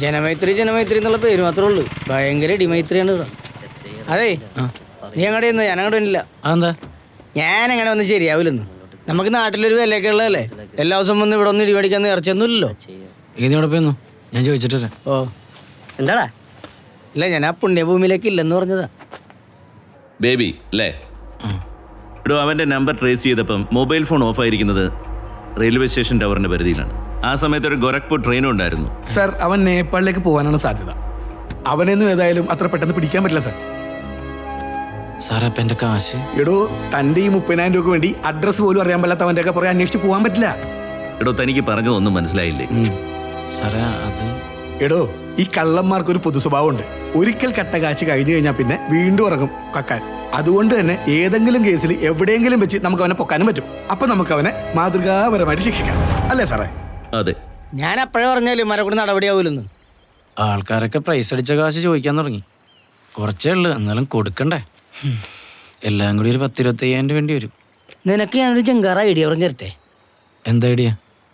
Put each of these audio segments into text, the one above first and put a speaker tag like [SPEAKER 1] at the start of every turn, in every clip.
[SPEAKER 1] ജനമൈത്രി ജനമൈത്രി എന്നുള്ള പേര് മാത്രമേ ഉള്ളൂ. ഭയങ്കര ഇടിമൈത്രിയാണ് ഇവിടെ. അതെ, നീ അങ്ങോട്ട് ചെന്ന് ഞാൻ അങ്ങോട്ട് വന്നില്ല.
[SPEAKER 2] അതെന്താ?
[SPEAKER 1] ഞാൻ അങ്ങനെ വന്ന് ശരിയാവില്ലെന്ന്. നമുക്ക് നാട്ടിലൊരു വിലയൊക്കെ ഉള്ളതല്ലേ. എല്ലാ ദിവസവും വന്ന് ഇവിടെ ഒന്ന് ഇടിമേടിക്കാൻ നേർച്ചൊന്നുമില്ലല്ലോ.
[SPEAKER 2] ഇവിടെ പോയിരുന്നു, ഞാൻ ചോദിച്ചിട്ടില്ല.
[SPEAKER 1] ഓ എന്താടാ? ഇല്ല, ഞാൻ ആ പുണ്യഭൂമിയിലേക്ക് ഇല്ലെന്ന് പറഞ്ഞതാ.
[SPEAKER 3] ബേബി അല്ലേ? ഇടോ, അവൻ്റെ നമ്പർ ട്രേസ് ചെയ്തപ്പം മൊബൈൽ ഫോൺ ഓഫ് ആയിരിക്കുന്നത് റെയിൽവേ സ്റ്റേഷൻ ടവറിൻ്റെ പരിധിയിലാണ്. ആ സമയത്ത് ഒരു ഗോരഖ്പൂർ ട്രെയിനും ഉണ്ടായിരുന്നു.
[SPEAKER 4] സർ, അവൻ നേപ്പാളിലേക്ക് പോകാനാണ് സാധ്യത. അവനെന്നും ഏതായാലും അത്ര പെട്ടെന്ന് പിടിക്കാൻ പറ്റില്ല സർ.
[SPEAKER 2] സാറേ, അപ്പം എൻ്റെ കാശ്?
[SPEAKER 4] എടോ, തൻ്റെ ഈ 30,000 രൂപയ്ക്ക് വേണ്ടി അഡ്രസ്സ് പോലും അറിയാൻ പാടില്ലാത്തവൻ്റെ ഒക്കെ പുറകെ അന്വേഷിച്ച് പോകാൻ പറ്റില്ല.
[SPEAKER 3] എടോ, തനിക്ക് പറഞ്ഞതൊന്നും മനസ്സിലായില്ലേ?
[SPEAKER 2] സാറേ, അത്
[SPEAKER 4] എടോ, ഈ കള്ളന്മാർക്കൊരു പൊതു സ്വഭാവമുണ്ട്. ഒരിക്കൽ കട്ട കാശ് കഴിഞ്ഞു കഴിഞ്ഞാൽ പിന്നെ വീണ്ടും ഇറങ്ങും കക്കാൻ. അതുകൊണ്ട് തന്നെ ഏതെങ്കിലും കേസിൽ എവിടെയെങ്കിലും വെച്ച് നമുക്ക് അവനെ പൊക്കാനും പറ്റും. അപ്പൊ നമുക്ക് അവനെ മാതൃകാപരമായിട്ട് ശിക്ഷിക്കാം, അല്ലേ സാറേ?
[SPEAKER 3] അതെ.
[SPEAKER 1] ഞാൻ അപ്പോഴേ പറഞ്ഞാലും മരക്കൂടി നടപടിയാവൂലെന്ന്.
[SPEAKER 2] ആൾക്കാരൊക്കെ പ്രൈസ് അടിച്ച കാശ് ചോദിക്കാൻ തുടങ്ങി. കുറച്ചേ ഉള്ളു, എന്നാലും കൊടുക്കണ്ടേ. എല്ലാം കൂടി ഒരു 10-25,000 വേണ്ടി വരും.
[SPEAKER 1] നിനക്ക് ഞാനൊരു ജങ്കാറ ഐഡിയ പറഞ്ഞു തരട്ടെ?
[SPEAKER 2] എന്താ ഐഡിയ?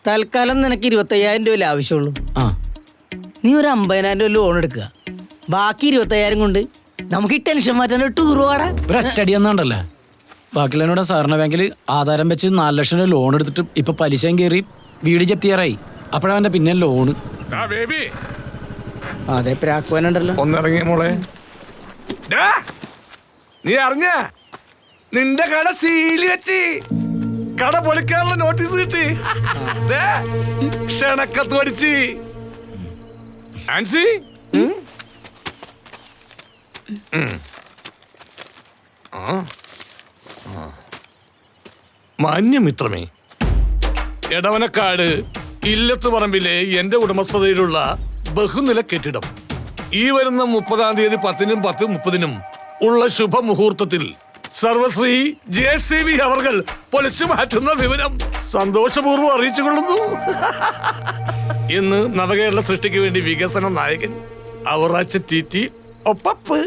[SPEAKER 1] തൽക്കാലം നിനക്ക് 25,000 രൂപ ആവശ്യമുള്ളൂ.
[SPEAKER 2] ആ,
[SPEAKER 1] നീ ഒരു 50,000 രൂപ ലോൺ എടുക്കുക. ബാക്കി 25,000 കൊണ്ട് നമുക്ക് ഈ ടെൻഷൻ മാറ്റാൻ ടൂർ പോകാടാ.
[SPEAKER 2] ഒരൊറ്റടി എന്നാണ്ടല്ലേ. ബാക്കിയുള്ളതിനോട് സാറിന്റെ ബാങ്കിൽ ആധാരം വെച്ച് 4 ലക്ഷം രൂപ ലോൺ എടുത്തിട്ട് ഇപ്പൊ പലിശയും കയറി വീട് ജപ്തിയാറായി. അപ്പോഴവന്റെ പിന്നെ ലോണ്.
[SPEAKER 1] അതെ, പ്രാക്കുവാനുണ്ടല്ലോ.
[SPEAKER 4] ഒന്നിറങ്ങിയ മോളെ, നീ അറിഞ്ഞ നിന്റെ കട സീലി വെച്ച് കട പൊളിക്കാനുള്ള നോട്ടീസ് കിട്ടി. ക്ഷണക്കത്ത് പഠിച്ച് ആൻസി. മാന്യമിത്രമേ, എടവനക്കാട് ഇല്ലത്തുപറമ്പിലെ എന്റെ ഉടമസ്ഥതയിലുള്ള ബഹുനില കെട്ടിടം ഈ വരുന്ന 30-ാം തീയതി 10-നും 10:30-നും ഉള്ള ശുഭമുഹൂർത്തത്തിൽ സർവശ്രീ JCB അവർകൾ പൊളിച്ചു മാറ്റുന്ന വിവരം സന്തോഷപൂർവ്വം അറിയിച്ചുകൊള്ളുന്നു. ഇന്ന് നവകേരള സൃഷ്ടിക്ക് വേണ്ടി വികസന നായകൻ അവറാച്ച TT ഒപ്പപ്പ്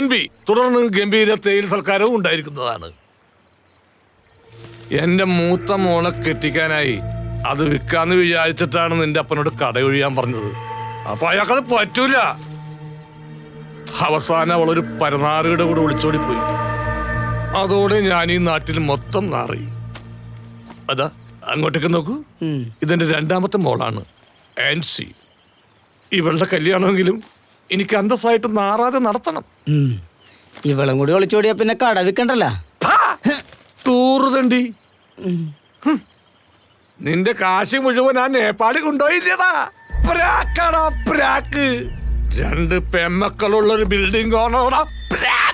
[SPEAKER 4] NB തുടർന്ന് ഗംഭീര തേയില സൽക്കാരവും ഉണ്ടായിരിക്കുന്നതാണ്. എന്റെ മൂത്ത മോളെ കെട്ടിക്കാനായി അത് വിൽക്കാന്ന് വിചാരിച്ചിട്ടാണ് നിന്റെ അപ്പനോട് കടയൊഴിയാൻ പറഞ്ഞത്. അപ്പൊ അയാൾക്കത് പറ്റൂല. അവസാനം അവളൊരു പരനാറിയുടെ കൂടെ ഒളിച്ചോടിപ്പോയി. അതോടെ ഞാൻ ഈ നാട്ടിൽ മൊത്തം നാറി. അതാ അങ്ങോട്ടേക്ക് നോക്കൂ, ഇതെന്റെ 2ാമത്തെ മോളാണ് ആൻസി. ഇവളുടെ കല്യാണമെങ്കിലും എനിക്ക് അന്തസ്സായിട്ട് നാറാതെ നടത്തണം.
[SPEAKER 1] ഇവളും കൂടി ഒളിച്ചോടിയാ പിന്നെ കട വിൽക്കണ്ടല്ലോ.
[SPEAKER 4] തൂറുതണ്ടി, നിന്റെ കാശ് മുഴുവൻ ആ നേപ്പാളി കൊണ്ടുപോയില്ലടാ. പ്രാക്കാടാ പ്രാക്ക്. 2 പെമ്മക്കളുള്ള ഒരു ബിൽഡിംഗ് ഓണോടാ പ്രാക്ക്.